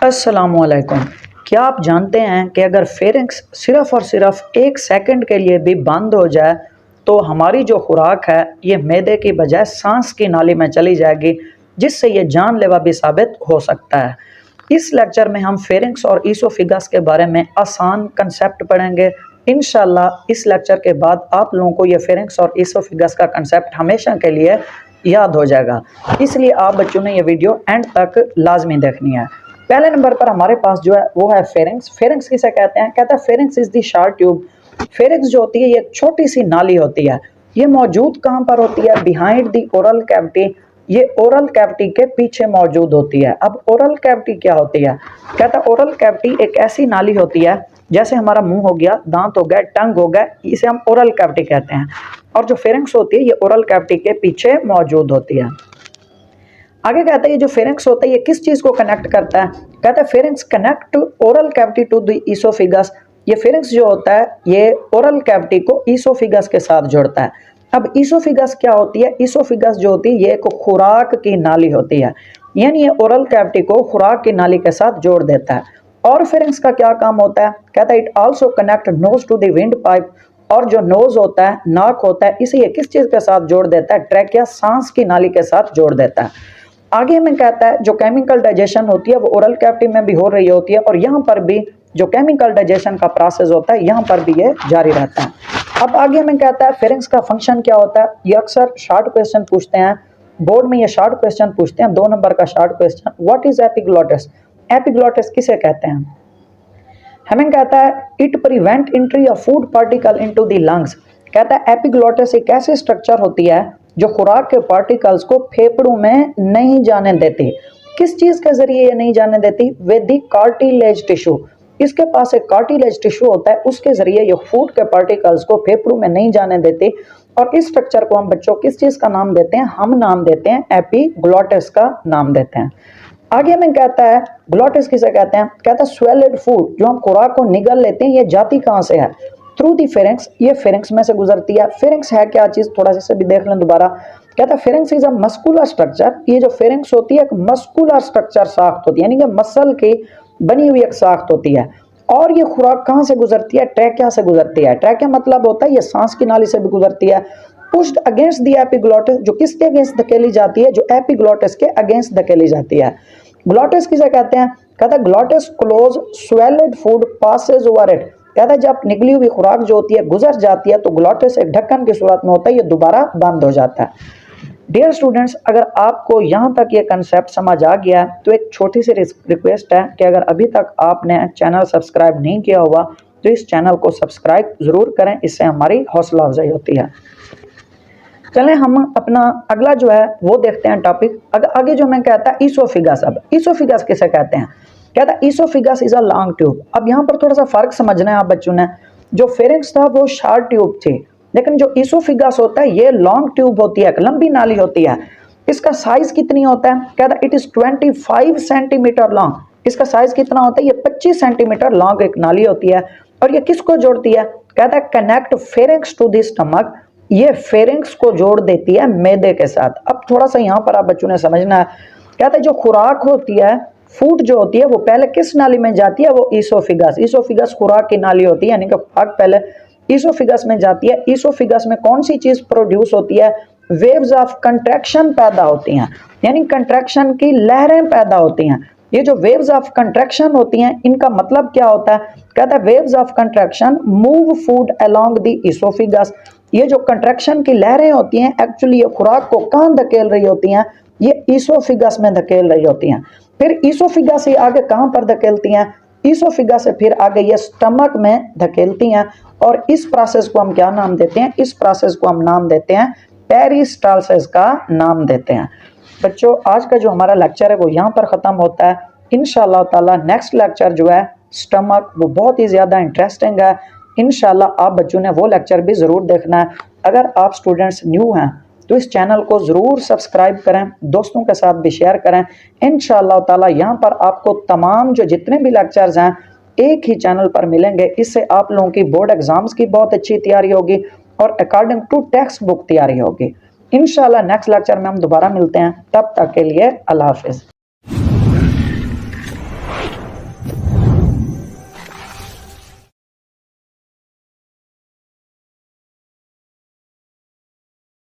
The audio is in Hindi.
अस्सलामुअलैकुम। क्या आप जानते हैं कि अगर फेरिंक्स सिर्फ़ और सिर्फ 1 सेकंड के लिए भी बंद हो जाए तो हमारी जो खुराक है ये मैदे की बजाय सांस की नाली में चली जाएगी, जिससे ये जानलेवा भी साबित हो सकता है। इस लेक्चर में हम फेरिंक्स और ईसोफेगस के बारे में आसान कंसेप्ट पढ़ेंगे। इंशाल्लाह इस लेक्चर के बाद आप लोगों को ये फेरिंक्स और ईसोफेगस का कंसेप्ट हमेशा के लिए याद हो जाएगा, इसलिए आप बच्चों ने ये वीडियो एंड तक लाजमी देखनी है। पहले नंबर पर हमारे पास जो है वो है फेरिंक्स। फेरिंक्स किसे कहते हैं? कहते हैं pharynx is the short tube. Pharynx जो होती है ये एक छोटी सी नाली होती है। ये मौजूद कहाँ पर होती है? Behind the oral cavity. ये ओरल कैविटी के पीछे मौजूद होती है। अब ओरल कैविटी क्या होती है? कहता है ओरल कैविटी एक ऐसी नाली होती है, जैसे हमारा मुंह हो गया, दांत हो गया, टंग हो गया, इसे हम ओरल कैविटी कहते हैं। और जो फेरिंक्स होती है ये ओरल कैविटी के पीछे मौजूद होती है। आगे कहता है ये जो फेरिंक्स होता है ये किस चीज को कनेक्ट करता है? कहता है pharynx connect oral cavity to the oesophagus. ये फेरिंक्स जो होता है ये ओरल कैविटी को ईसोफेगस के साथ जोड़ता है। अब ईसोफेगस क्या होती है? ईसोफेगस जो होती है ये एक खुराक की नाली होती है, यानी ये ओरल कैविटी को खुराक की नाली के साथ जोड़ देता है। और फेरिंक्स का क्या काम होता है? कहता है it also connect nose to the wind pipe. और जो नोज होता है, नाक होता है, इसे ये किस चीज के साथ जोड़ देता है? ट्रैकिया, सांस की नाली के साथ जोड़ देता है। आगे में कहता है जो केमिकल डाइजेशन होती है वो ओरल कैविटी में भी हो रही होती है, और यहाँ पर भी जो केमिकल डाइजेशन का प्रोसेस होता है यहाँ पर भी ये जारी रहता है। अब आगे में कहता है फेरिंक्स का फंक्शन क्या होता है? ये अक्सर शॉर्ट क्वेश्चन पूछते हैं, बोर्ड में ये शॉर्ट क्वेश्चन पूछते हैं। 2 नंबर का short question, what is epiglottis? Epiglottis किसे कहते हैं? हमें कहता है it prevent entry of food particle into the lungs. कहता है एपिग्लोटिस एक ऐसी स्ट्रक्चर होती है जो खुराक के पार्टिकल्स को फेफड़ों में नहीं जाने देती। किस चीज के जरिए ये नहीं जाने देती? With the cartilage tissue. इसके पास एक कार्टिलेज टिश्यू होता है, उसके जरिए ये फूड के पार्टिकल्स को फेफड़ों में नहीं जाने देती। और इस स्ट्रक्चर को हम बच्चों किस चीज का नाम देते हैं? हम नाम देते हैं एपिग्लोटिस का नाम देते हैं। आगे में कहता है ग्लोटिस किसे कहते हैं? कहता है स्वेलिड फूड, जो हम खुराक को निगल लेते हैं, ये जाती कहां से है? Through the pharynx. ये फेरिंक्स में से गुजरती है। फेरिंक्स है क्या चीज? थोड़ा सा भी देख लें दोबारा। कहता है pharynx is a muscular structure. ये जो फेरिंक्स होती है एक मस्कुलर स्ट्रक्चर साख्त होती है, यानी कि मसल की बनी हुई एक साख्त होती है। और ये खुराक कहां से गुजरती है? ट्रैकिया से गुजरती है। ट्रैकिया मतलब होता है ये सांस की नाली से भी गुजरती है। पुश्ड अगेंस्ट द एपिग्लोटिस, जो किसके अगेंस्ट धकेली जाती है? जो एपिग्लोटिस के अगेंस्ट धकेली जाती है। ग्लोटिस किसे कहते हैं? कहता है glottis close swallowed food passes over it. कहता है जब निकली हुई खुराक जो होती है गुजर जाती है तो ग्लोटिस एक ढक्कन की सूरत में होता है, ये दोबारा बंद हो जाता है। डियर स्टूडेंट्स, अगर आपको यहाँ तक ये कंसेप्ट समझ आ गया तो एक छोटी सी रिक्वेस्ट है कि अगर अभी तक आपने चैनल सब्सक्राइब नहीं किया हुआ तो इस चैनल को सब्सक्राइब जरूर करें, इससे हमारी हौसला अफजाई होती है। चलें हम अपना अगला जो है वो देखते हैं टॉपिक। आगे जो मैं कहता है ईसोफेगस। अब ईसोफेगस किसे कहते हैं? कहता है oesophagus is a long tube. अब यहाँ पर थोड़ा सा फर्क समझना है आप बच्चों ने। जो फेरिंक्स था वो शॉर्ट ट्यूब थी, लेकिन जो ईसोफेगस होता है ये लॉन्ग ट्यूब होती है, एक लंबी नाली होती है। इसका साइज कितनी होता है? कहता है इट इज 25 सेंटीमीटर लॉन्ग। इसका साइज कितना होता है? ये 25 सेंटीमीटर लॉन्ग एक नाली होती है। और ये किसको जोड़ती है? कहता है connect pharynx to the stomach. ये फेरिंक्स को जोड़ देती है मैदे के साथ। अब थोड़ा सा यहाँ पर आप बच्चों ने समझना है। कहता है जो खुराक होती है, फूड जो होती है, वो पहले किस नाली में जाती है? वो ईसोफेगस। ईसोफेगस खुराक की नाली होती है, यानी कि खुराक पहले ईसोफेगस में जाती है। ईसोफेगस में कौन सी चीज प्रोड्यूस होती है? वेव्स ऑफ कंट्रैक्शन पैदा होती हैं, यानी कंट्रैक्शन की लहरें पैदा होती हैं। ये जो वेव्स ऑफ कंट्रैक्शन होती हैं इनका मतलब क्या होता है? कहता है waves of contraction move food along the oesophagus. ये जो कंट्रैक्शन की लहरें होती हैं एक्चुअली ये खुराक को कहां धकेल रही होती हैं? ये ईसोफेगस में धकेल रही होती हैं। फिर ईसोफेगस से आगे कहां पर धकेलती हैं? ईसोफेगस से फिर आगे ये स्टमक में धकेलती हैं। और इस प्रोसेस को हम क्या नाम देते हैं? इस प्रोसेस को हम नाम देते हैं पेरिस्टालसिस का नाम देते हैं। बच्चों आज का जो हमारा लेक्चर है वो यहाँ पर ख़त्म होता है। इंशाल्लाह ताला नेक्स्ट लेक्चर जो है स्टमक, वो बहुत ही ज़्यादा इंटरेस्टिंग है। इंशाल्लाह आप बच्चों ने वो लेक्चर भी ज़रूर देखना है। अगर आप स्टूडेंट्स न्यू हैं तो इस चैनल को ज़रूर सब्सक्राइब करें, दोस्तों के साथ भी शेयर करें। इंशाल्लाह ताला यहाँ पर आपको तमाम जो जितने भी लेक्चर्स हैं एक ही चैनल पर मिलेंगे। इससे आप लोगों की बोर्ड एग्जाम्स की बहुत अच्छी तैयारी होगी और अकॉर्डिंग टू टेक्स्ट बुक तैयारी होगी। इंशाल्लाह नेक्स्ट लेक्चर में हम दोबारा मिलते हैं, तब तक के लिए अल्लाह हाफिज़।